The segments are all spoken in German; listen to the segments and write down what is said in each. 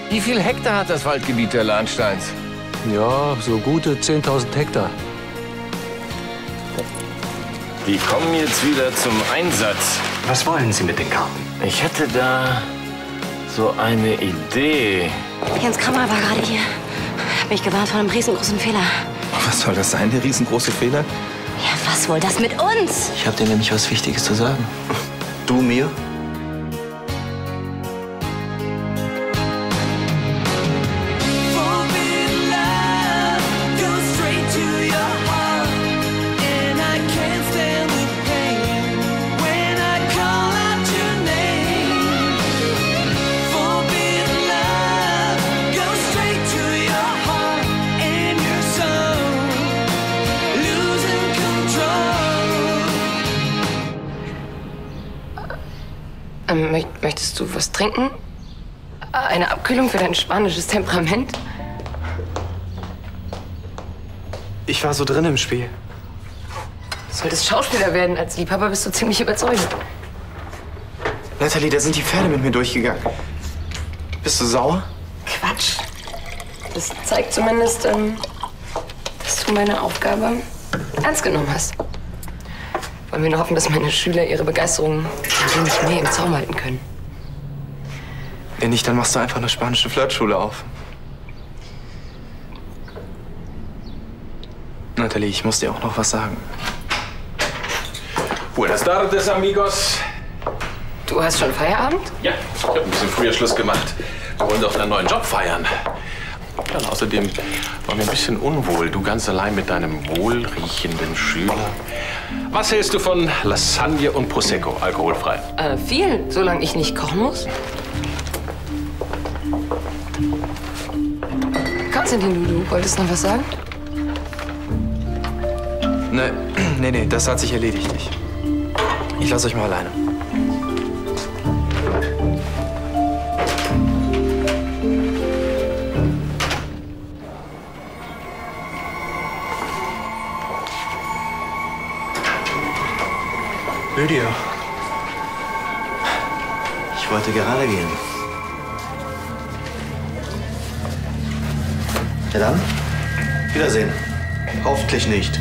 Wie viel Hektar hat das Waldgebiet der Lahnsteins? Ja, so gute 10.000 Hektar. Die kommen jetzt wieder zum Einsatz. Was wollen Sie mit den Karten? Ich hätte da so eine Idee. Jens Krammer war gerade hier. Hab mich gewarnt vor einem riesengroßen Fehler. Was soll das sein, der riesengroße Fehler? Ja, was wohl das mit uns? Ich habe dir nämlich was Wichtiges zu sagen. Du mir? Möchtest du was trinken? Eine Abkühlung für dein spanisches Temperament? Ich war so drin im Spiel. Du solltest Schauspieler werden. Als Liebhaber bist du ziemlich überzeugend. Natalie, da sind die Pferde mit mir durchgegangen. Bist du sauer? Quatsch. Das zeigt zumindest, dass du meine Aufgabe ernst genommen hast. Wollen wir nur hoffen, dass meine Schüler ihre Begeisterung ein wenig mehr im Zaum halten können. Wenn nicht, dann machst du einfach eine spanische Flirtschule auf. Natalie, ich muss dir auch noch was sagen. Buenas tardes, amigos. Du hast schon Feierabend? Ja, ich habe ein bisschen früher Schluss gemacht. Wir wollen doch einen neuen Job feiern. Ja, und außerdem war mir ein bisschen unwohl, du ganz allein mit deinem wohlriechenden Schüler. Was hältst du von Lasagne und Prosecco, alkoholfrei? Viel, solange ich nicht kochen muss. Konstantin, du wolltest noch was sagen? Nee, das hat sich erledigt. Ich lasse euch mal alleine. Lydia. Ich wollte gerade gehen. Ja dann, Wiedersehen. Hoffentlich nicht.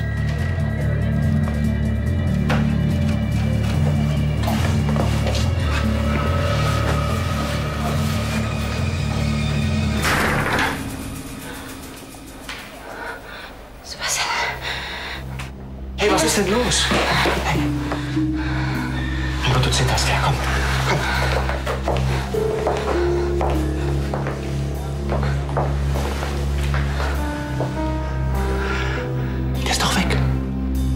Sebastian. Hey, was ist denn los? Hey. Du ziehst das, ja, komm. Der ist doch weg.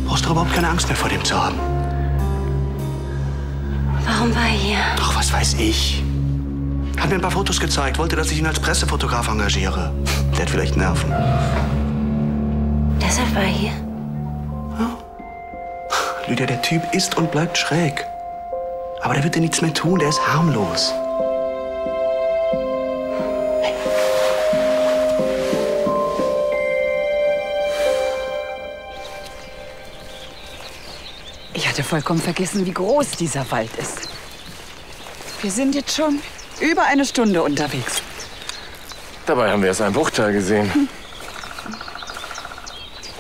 Brauchst du überhaupt keine Angst mehr vor dem zu haben. Warum war er hier? Doch, was weiß ich. Hat mir ein paar Fotos gezeigt, wollte, dass ich ihn als Pressefotograf engagiere. Der hat vielleicht Nerven. Deshalb war er hier? Ja. Lydia, der Typ ist und bleibt schräg. Aber der wird dir nichts mehr tun, der ist harmlos. Hey. Ich hatte vollkommen vergessen, wie groß dieser Wald ist. Wir sind jetzt schon über eine Stunde unterwegs. Dabei haben wir erst einen Bruchteil gesehen.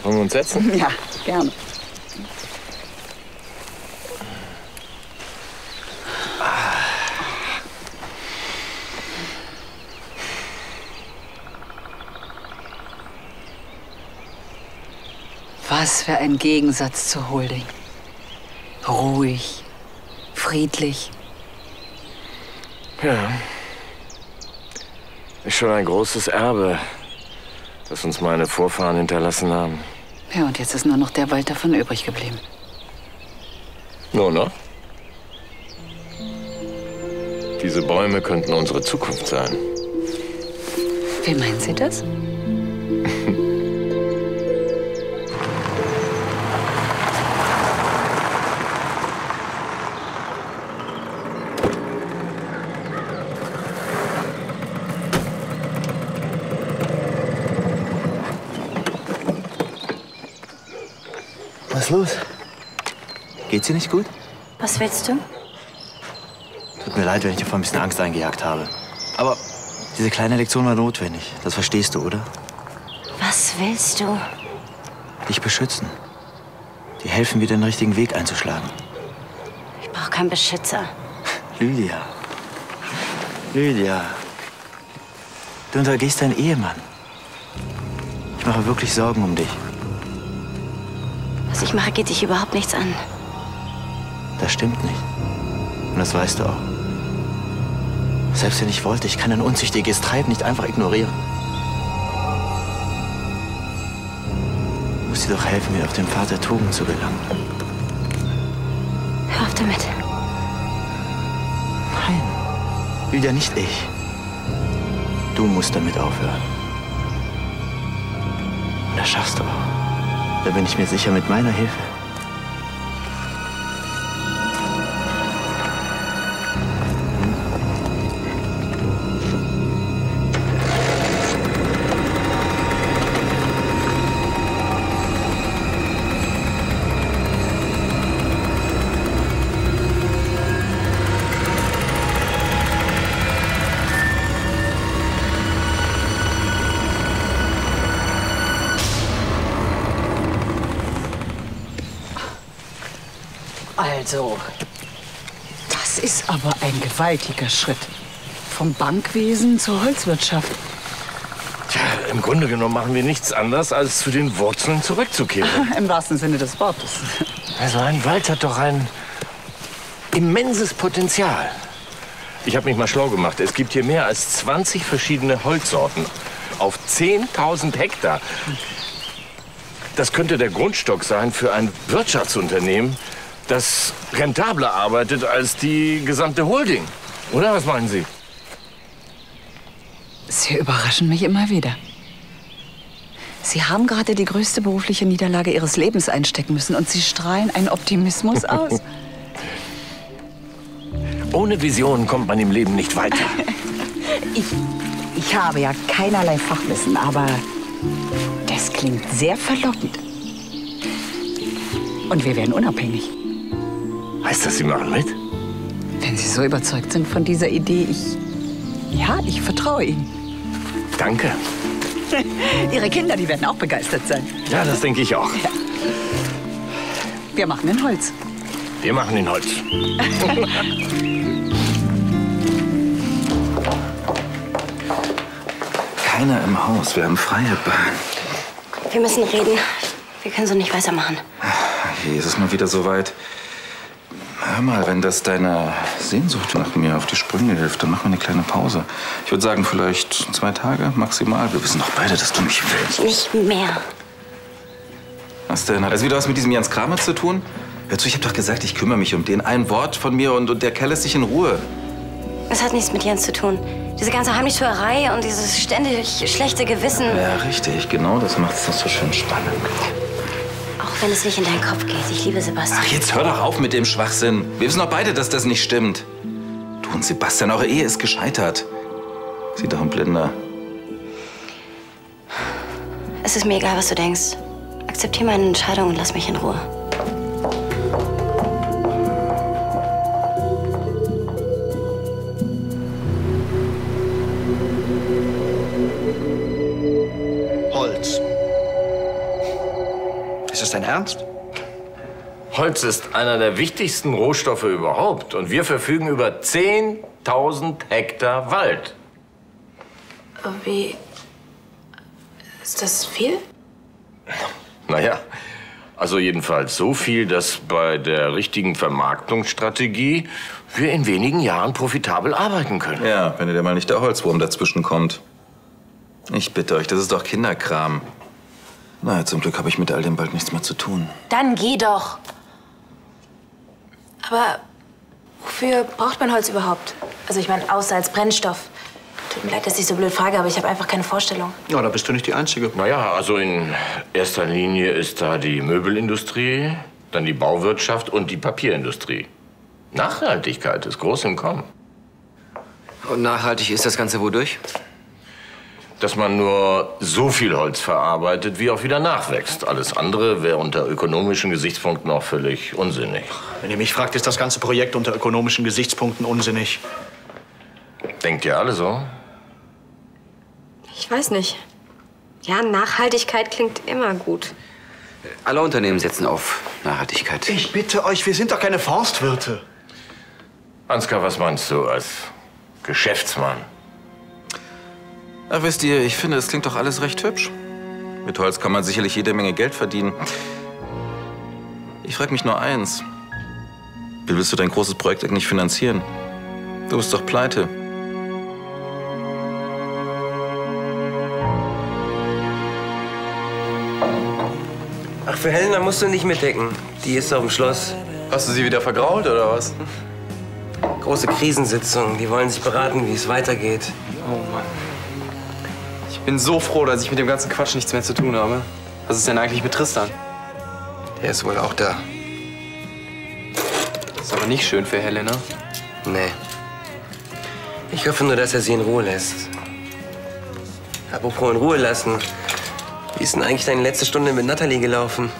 Wollen wir uns setzen? Ja, gerne. Was für ein Gegensatz zu Holding. Ruhig, friedlich. Ja. Ist schon ein großes Erbe, das uns meine Vorfahren hinterlassen haben. Ja, und jetzt ist nur noch der Wald davon übrig geblieben. Nur noch? Diese Bäume könnten unsere Zukunft sein. Wie meinen Sie das? Was ist los? Geht's dir nicht gut? Was willst du? Tut mir leid, wenn ich dir vor ein bisschen Angst eingejagt habe. Aber diese kleine Lektion war notwendig. Das verstehst du, oder? Was willst du? Dich beschützen. Dir helfen, wieder den richtigen Weg einzuschlagen. Ich brauche keinen Beschützer. Lydia. Lydia. Du untergehst deinen Ehemann. Ich mache wirklich Sorgen um dich. Was ich mache, geht dich überhaupt nichts an. Das stimmt nicht. Und das weißt du auch. Selbst wenn ich wollte, ich kann ein unzüchtiges Treiben nicht einfach ignorieren. Du musst dir doch helfen, mir auf den Pfad der Tugend zu gelangen. Hör auf damit. Nein, Lydia, nicht ich. Du musst damit aufhören. Und das schaffst du auch. Da bin ich mir sicher, mit meiner Hilfe. Also, das ist aber ein gewaltiger Schritt. Vom Bankwesen zur Holzwirtschaft. Tja, im Grunde genommen machen wir nichts anderes, als zu den Wurzeln zurückzukehren. Im wahrsten Sinne des Wortes. Also ein Wald hat doch ein immenses Potenzial. Ich habe mich mal schlau gemacht. Es gibt hier mehr als 20 verschiedene Holzsorten auf 10.000 Hektar. Das könnte der Grundstock sein für ein Wirtschaftsunternehmen, das rentabler arbeitet als die gesamte Holding. Oder was meinen Sie? Sie überraschen mich immer wieder. Sie haben gerade die größte berufliche Niederlage Ihres Lebens einstecken müssen und Sie strahlen einen Optimismus aus. Ohne Visionen kommt man im Leben nicht weiter. Ich habe ja keinerlei Fachwissen, aber das klingt sehr verlockend. Und wir werden unabhängig. Heißt das, Sie machen mit? Wenn Sie so überzeugt sind von dieser Idee, ich vertraue Ihnen. Danke. Ihre Kinder, die werden auch begeistert sein. Ja, das denke ich auch. Ja. Wir machen in Holz. Wir machen in Holz. Keiner im Haus. Wir haben freie Bahn. Wir müssen reden. Wir können so nicht weitermachen. Hier ist es mal wieder soweit. Hör mal, wenn das deiner Sehnsucht nach mir auf die Sprünge hilft, dann machen wir eine kleine Pause. Ich würde sagen, vielleicht 2 Tage maximal. Wir wissen doch beide, dass du mich willst. Nicht mehr. Was denn? Hat das wieder was mit diesem Jens Kramer zu tun? Hör zu, ich hab doch gesagt, ich kümmere mich um den. Ein Wort von mir und der Kerl lässt sich in Ruhe. Es hat nichts mit Jens zu tun. Diese ganze Heimlichtuerei und dieses ständig schlechte Gewissen. Ja, richtig. Genau das macht es doch so schön spannend. Auch wenn es nicht in deinen Kopf geht. Ich liebe Sebastian. Ach, jetzt hör doch auf mit dem Schwachsinn. Wir wissen doch beide, dass das nicht stimmt. Du und Sebastian, eure Ehe ist gescheitert. Sieh doch ein Blinder. Es ist mir egal, was du denkst. Akzeptiere meine Entscheidung und lass mich in Ruhe. Holz. Ist das dein Ernst? Holz ist einer der wichtigsten Rohstoffe überhaupt. Und wir verfügen über 10.000 Hektar Wald. Wie? Ist das viel? Naja, also jedenfalls so viel, dass bei der richtigen Vermarktungsstrategie wir in wenigen Jahren profitabel arbeiten können. Ja, wenn dir mal nicht der Holzwurm dazwischen kommt. Ich bitte euch, das ist doch Kinderkram. Na, zum Glück habe ich mit all dem bald nichts mehr zu tun. Dann geh doch. Aber wofür braucht man Holz überhaupt? Also ich meine, außer als Brennstoff. Tut mir leid, dass ich so blöd frage, aber ich habe einfach keine Vorstellung. Ja, da bist du nicht die Einzige. Naja, also in erster Linie ist da die Möbelindustrie, dann die Bauwirtschaft und die Papierindustrie. Nachhaltigkeit ist groß im Kommen. Und nachhaltig ist das Ganze wodurch? dass man nur so viel Holz verarbeitet, wie auch wieder nachwächst. Alles andere wäre unter ökonomischen Gesichtspunkten auch völlig unsinnig. Wenn ihr mich fragt, ist das ganze Projekt unter ökonomischen Gesichtspunkten unsinnig. Denkt ihr alle so? Ich weiß nicht. Ja, Nachhaltigkeit klingt immer gut. Alle Unternehmen setzen auf Nachhaltigkeit. Ich bitte euch, wir sind doch keine Forstwirte. Ansgar, was meinst du als Geschäftsmann? Ach, wisst ihr, ich finde, es klingt doch alles recht hübsch. Mit Holz kann man sicherlich jede Menge Geld verdienen. Ich frage mich nur eins. Wie willst du dein großes Projekt eigentlich finanzieren? Du bist doch pleite. Ach, für Helena musst du nicht mitdecken. Die ist auf dem Schloss. Hast du sie wieder vergrault, oder was? Große Krisensitzung. Die wollen sich beraten, wie es weitergeht. Oh Mann. Ich bin so froh, dass ich mit dem ganzen Quatsch nichts mehr zu tun habe. Was ist denn eigentlich mit Tristan? Der ist wohl auch da. Ist aber nicht schön für Helena. Nee. Ich hoffe nur, dass er sie in Ruhe lässt. Apropos in Ruhe lassen. Wie ist denn eigentlich deine letzte Stunde mit Natalie gelaufen?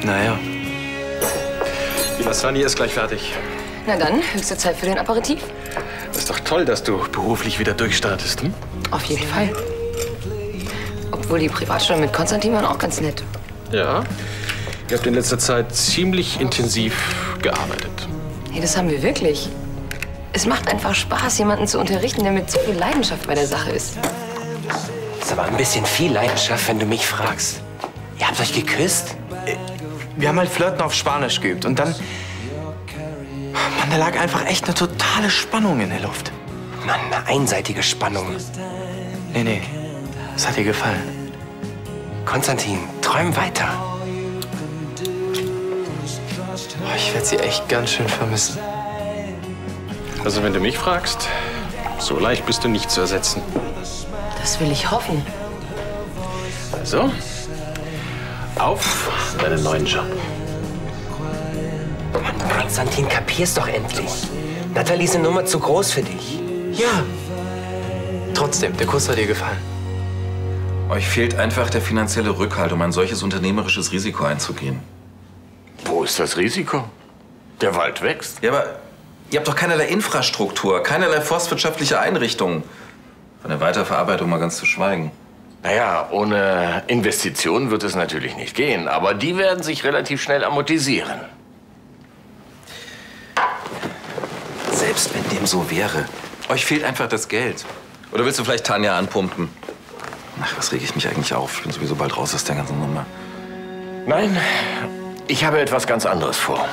Naja. Die Lasagne ist gleich fertig. Na dann, höchste Zeit für den Aperitif. Ist doch toll, dass du beruflich wieder durchstartest, hm? Auf jeden Fall. Obwohl die Privatstunde mit Konstantin waren auch ganz nett. Ja. Ihr habt in letzter Zeit ziemlich intensiv gearbeitet. Hey, das haben wir wirklich. Es macht einfach Spaß, jemanden zu unterrichten, der mit so viel Leidenschaft bei der Sache ist. Ist aber ein bisschen viel Leidenschaft, wenn du mich fragst. Ihr habt euch geküsst? Wir haben halt Flirten auf Spanisch geübt und dann... Mann, da lag einfach echt eine totale Spannung in der Luft. Mann, eine einseitige Spannung. Nee. Das hat dir gefallen. Konstantin, träum weiter. Oh, ich werde sie echt ganz schön vermissen. Also wenn du mich fragst, so leicht bist du nicht zu ersetzen. Das will ich hoffen. Also, auf deinen neuen Job. Mann, Konstantin, kapier's doch endlich. Natalie ist eine Nummer zu groß für dich. Ja. Trotzdem, der Kuss hat dir gefallen. Euch fehlt einfach der finanzielle Rückhalt, um ein solches unternehmerisches Risiko einzugehen. Wo ist das Risiko? Der Wald wächst. Ja, aber ihr habt doch keinerlei Infrastruktur, keinerlei forstwirtschaftliche Einrichtungen. Von der Weiterverarbeitung mal ganz zu schweigen. Naja, ohne Investitionen wird es natürlich nicht gehen, aber die werden sich relativ schnell amortisieren. Selbst wenn dem so wäre. Euch fehlt einfach das Geld. Oder willst du vielleicht Tanja anpumpen? Ach, was rege ich mich eigentlich auf? Ich bin sowieso bald raus aus der ganzen Nummer. Nein, ich habe etwas ganz anderes vor.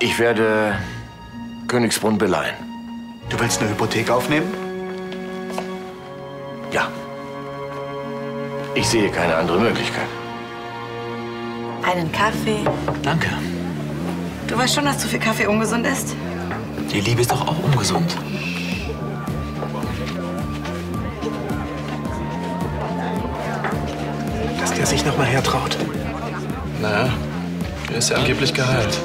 Ich werde Königsbrunn beleihen. Du willst eine Hypothek aufnehmen? Ja. Ich sehe keine andere Möglichkeit. Einen Kaffee. Danke. Du weißt schon, dass zu viel Kaffee ungesund ist? Die Liebe ist doch auch ungesund. Dass der sich noch mal hertraut. Naja, er ist ja angeblich geheilt.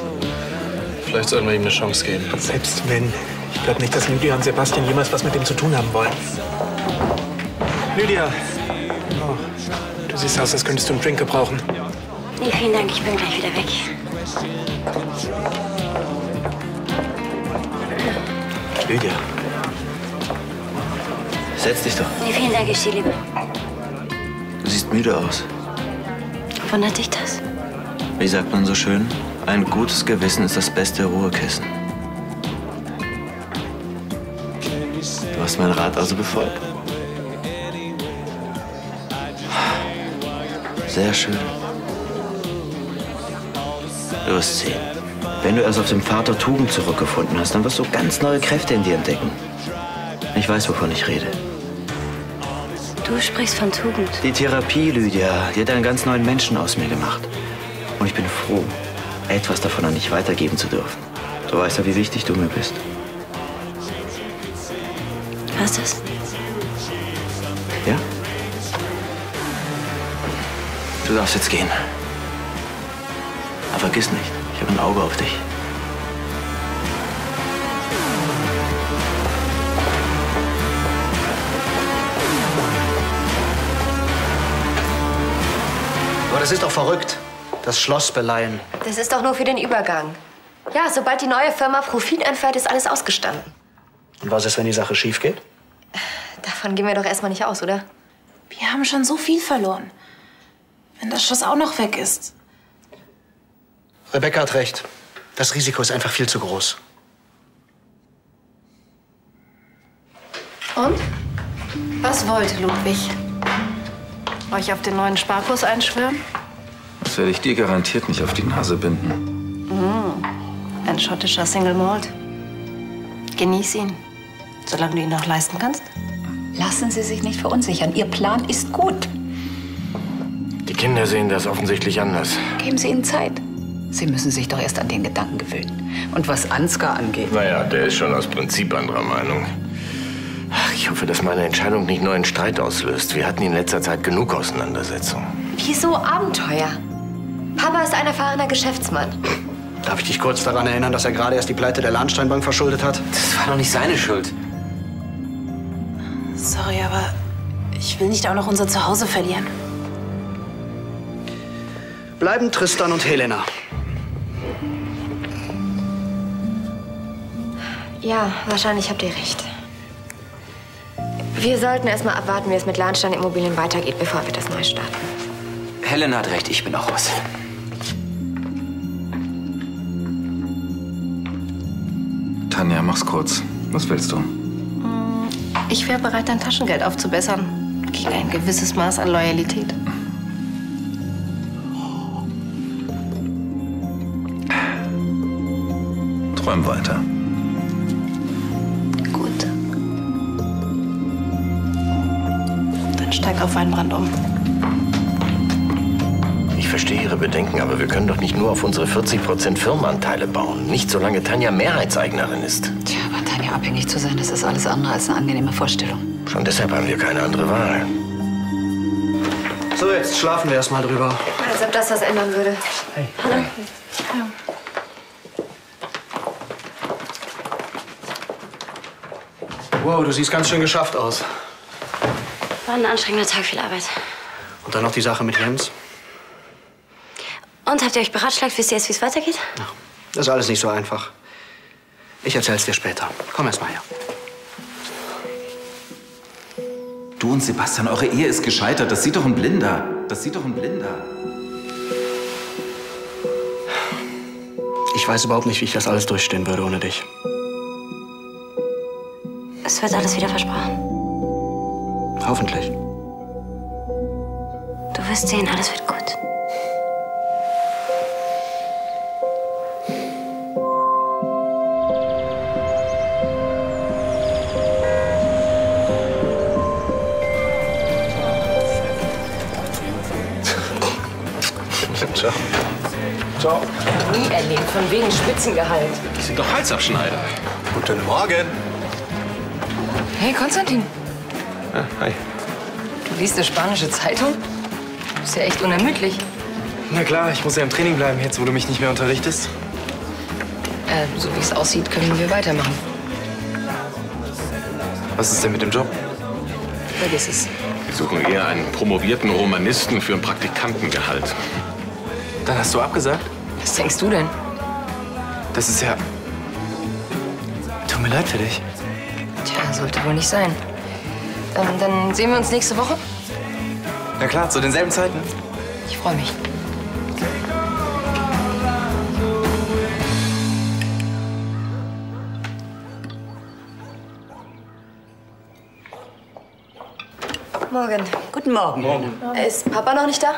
Vielleicht sollten wir ihm eine Chance geben. Selbst wenn. Ich glaube nicht, dass Lydia und Sebastian jemals was mit dem zu tun haben wollen. Lydia. Oh, du siehst aus, als könntest du einen Drink gebrauchen. Nee, vielen Dank, ich bin gleich wieder weg. Lydia. Setz dich doch. Nee, vielen Dank, ich stehe lieber. Du siehst müde aus. Wundert dich das? Wie sagt man so schön? Ein gutes Gewissen ist das beste Ruhekissen. Du hast meinen Rat also befolgt. Sehr schön. Du wirst sehen. Wenn du erst auf den Pfad der Tugend zurückgefunden hast, dann wirst du ganz neue Kräfte in dir entdecken. Ich weiß, wovon ich rede. Du sprichst von Tugend. Die Therapie, Lydia, die hat einen ganz neuen Menschen aus mir gemacht. Und ich bin froh, etwas davon an dich weitergeben zu dürfen. Du weißt ja, wie wichtig du mir bist. Was ist? Ja? Du darfst jetzt gehen. Aber vergiss nicht, ich habe ein Auge auf dich. Aber das ist doch verrückt. Das Schloss beleihen. Das ist doch nur für den Übergang. Ja, sobald die neue Firma Profit einfährt, ist alles ausgestanden. Und was ist, wenn die Sache schief geht? Davon gehen wir doch erstmal nicht aus, oder? Wir haben schon so viel verloren. Wenn das Schloss auch noch weg ist. Rebecca hat recht. Das Risiko ist einfach viel zu groß. Und? Was wollte Ludwig? Euch auf den neuen Sparkurs einschwören? Das werde ich dir garantiert nicht auf die Nase binden. Ein schottischer Single Malt. Genieß ihn, solange du ihn noch leisten kannst. Lassen Sie sich nicht verunsichern. Ihr Plan ist gut. Die Kinder sehen das offensichtlich anders. Geben Sie ihnen Zeit. Sie müssen sich doch erst an den Gedanken gewöhnen. Und was Ansgar angeht... Naja, der ist schon aus Prinzip anderer Meinung. Ach, ich hoffe, dass meine Entscheidung nicht neuen Streit auslöst. Wir hatten in letzter Zeit genug Auseinandersetzungen. Wieso Abenteuer? Papa ist ein erfahrener Geschäftsmann. Darf ich dich kurz daran erinnern, dass er gerade erst die Pleite der Lahnsteinbank verschuldet hat? Das war doch nicht seine Schuld. Sorry, aber ich will nicht auch noch unser Zuhause verlieren. Bleiben Tristan und Helena. Ja, wahrscheinlich habt ihr recht. Wir sollten erst mal abwarten, wie es mit Lahnstein-Immobilien weitergeht, bevor wir das neu starten. Helena hat recht, ich bin auch raus. Tanja, mach's kurz. Was willst du? Ich wäre bereit, dein Taschengeld aufzubessern. Gegen ein gewisses Maß an Loyalität. Träum weiter. Gut. Dann steig auf Weinbrand um. Ich verstehe Ihre Bedenken, aber wir können doch nicht nur auf unsere 40% Firmenanteile bauen. Nicht solange Tanja Mehrheitseignerin ist. Tja, aber Tanja abhängig zu sein, das ist alles andere als eine angenehme Vorstellung. Schon deshalb haben wir keine andere Wahl. So, jetzt schlafen wir erst mal drüber. Als ob das was ändern würde. Hey. Hallo. Hallo. Wow, du siehst ganz schön geschafft aus. War ein anstrengender Tag, viel Arbeit. Und dann noch die Sache mit Jens. Und habt ihr euch beratschlagt? Wisst ihr jetzt, wie es weitergeht? Das ist alles nicht so einfach. Ich erzähl's dir später. Komm erst mal her. Du und Sebastian, eure Ehe ist gescheitert. Das sieht doch ein Blinder. Das sieht doch ein Blinder. Ich weiß überhaupt nicht, wie ich das alles durchstehen würde ohne dich. Es wird alles wieder versprochen. Hoffentlich. Du wirst sehen, alles wird gut. Ciao. Ciao. Nie erlebt, von wegen Spitzengehalt. Die sind doch Halsabschneider. Guten Morgen. Hey, Konstantin. Ja, hi. Du liest eine spanische Zeitung? Du bist ja echt unermüdlich. Na klar, ich muss ja im Training bleiben, jetzt wo du mich nicht mehr unterrichtest. So wie es aussieht, können wir weitermachen. Was ist denn mit dem Job? Vergiss es. Wir suchen eher einen promovierten Romanisten für ein Praktikantengehalt. Dann hast du abgesagt? Was denkst du denn? Das ist ja... Tut mir leid für dich. Tja, sollte wohl nicht sein. Dann sehen wir uns nächste Woche. Na klar, zu denselben Zeiten. Ich freue mich. Morgen. Guten Morgen. Morgen. Ist Papa noch nicht da?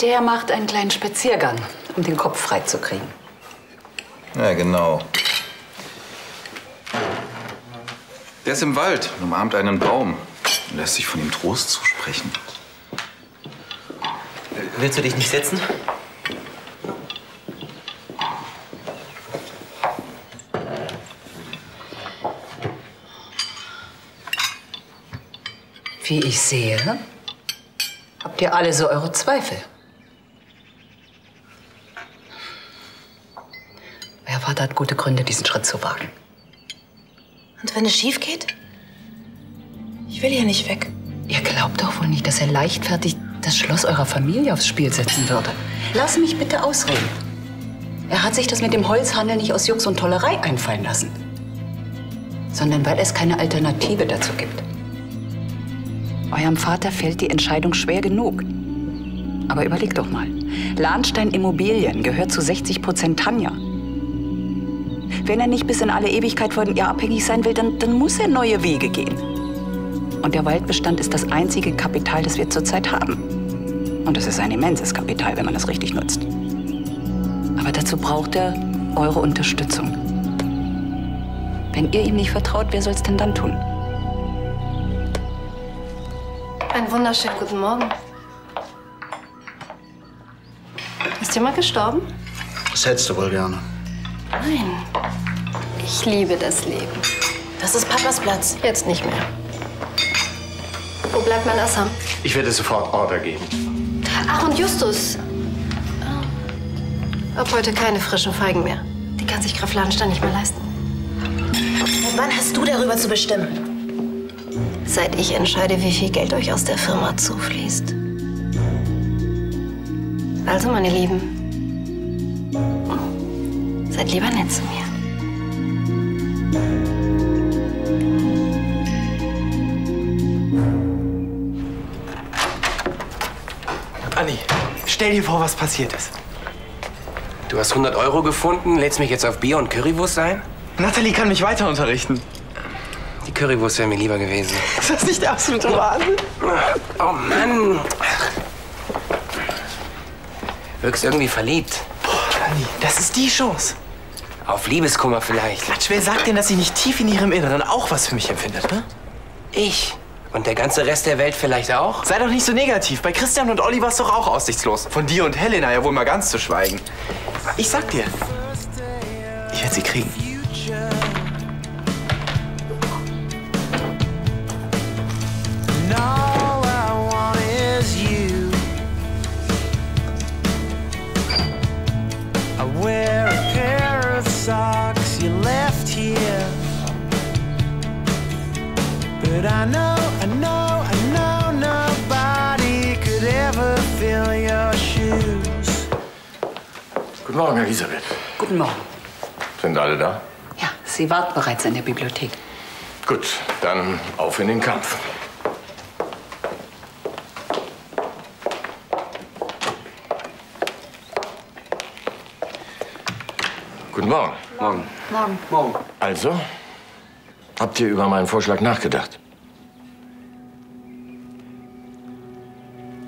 Der macht einen kleinen Spaziergang, um den Kopf frei zu kriegen. Ja, genau. Der ist im Wald und umarmt einen Baum und lässt sich von ihm Trost zusprechen. Willst du dich nicht setzen? Wie ich sehe, habt ihr alle so eure Zweifel. Euer Vater hat gute Gründe, diesen Schritt zu wagen. Und wenn es schief geht? Ich will hier nicht weg. Ihr glaubt doch wohl nicht, dass er leichtfertig das Schloss eurer Familie aufs Spiel setzen würde. Lass mich bitte ausreden. Er hat sich das mit dem Holzhandel nicht aus Jux und Tollerei einfallen lassen, sondern weil es keine Alternative dazu gibt. Eurem Vater fällt die Entscheidung schwer genug. Aber überleg doch mal. Lahnstein Immobilien gehört zu 60% Tanja. Wenn er nicht bis in alle Ewigkeit von ihr abhängig sein will, dann muss er neue Wege gehen. Und der Waldbestand ist das einzige Kapital, das wir zurzeit haben. Und es ist ein immenses Kapital, wenn man es richtig nutzt. Aber dazu braucht er eure Unterstützung. Wenn ihr ihm nicht vertraut, wer soll es denn dann tun? Einen wunderschönen guten Morgen. Ist jemand gestorben? Das hättest du wohl gerne. Nein. Ich liebe das Leben. Das ist Papas Platz. Jetzt nicht mehr. Wo bleibt mein Assam? Ich werde sofort Order geben. Ach, und Justus. Ab heute keine frischen Feigen mehr. Die kann sich Graf Lahnstein nicht mehr leisten. Und wann hast du darüber zu bestimmen? Seit ich entscheide, wie viel Geld euch aus der Firma zufließt. Also, meine Lieben, seid lieber nett zu mir. Anni, stell dir vor, was passiert ist. Du hast 100 € gefunden, lädst mich jetzt auf Bier und Currywurst ein? Natalie kann mich weiter unterrichten. Die Currywurst wäre mir lieber gewesen. Ist das nicht der absolute Wahnsinn? Oh Mann. Wirkst irgendwie verliebt. Boah, Anni, das ist die Chance. Auf Liebeskummer vielleicht. Quatsch, wer sagt denn, dass sie nicht tief in ihrem Inneren auch was für mich empfindet, ne? Ich. Und der ganze Rest der Welt vielleicht auch? Sei doch nicht so negativ. Bei Christian und Olli war es doch auch aussichtslos. Von dir und Helena ja wohl mal ganz zu schweigen. Ich sag dir, ich werde sie kriegen. But I know nobody could ever fill your shoes. Guten Morgen, Elisabeth. Guten Morgen. Sind alle da? Ja, sie warten bereits in der Bibliothek. Gut, dann auf in den Kampf. Guten Morgen. Morgen. Morgen. Morgen. Also, habt ihr über meinen Vorschlag nachgedacht?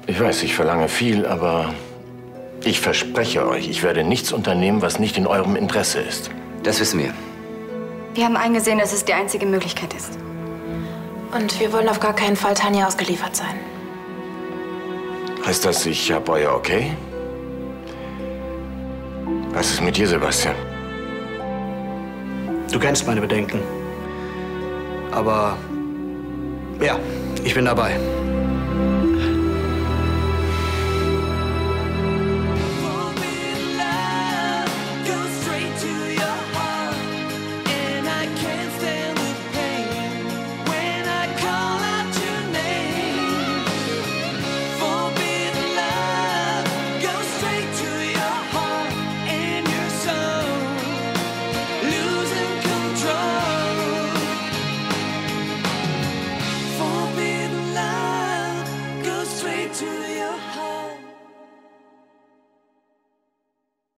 Ich weiß, ich verlange viel, aber ich verspreche euch, ich werde nichts unternehmen, was nicht in eurem Interesse ist. Das wissen wir. Wir haben eingesehen, dass es die einzige Möglichkeit ist. Und wir wollen auf gar keinen Fall Tanja ausgeliefert sein. Heißt das, ich hab euer Okay? Was ist mit dir, Sebastian? Du kennst meine Bedenken. Aber ja, ich bin dabei.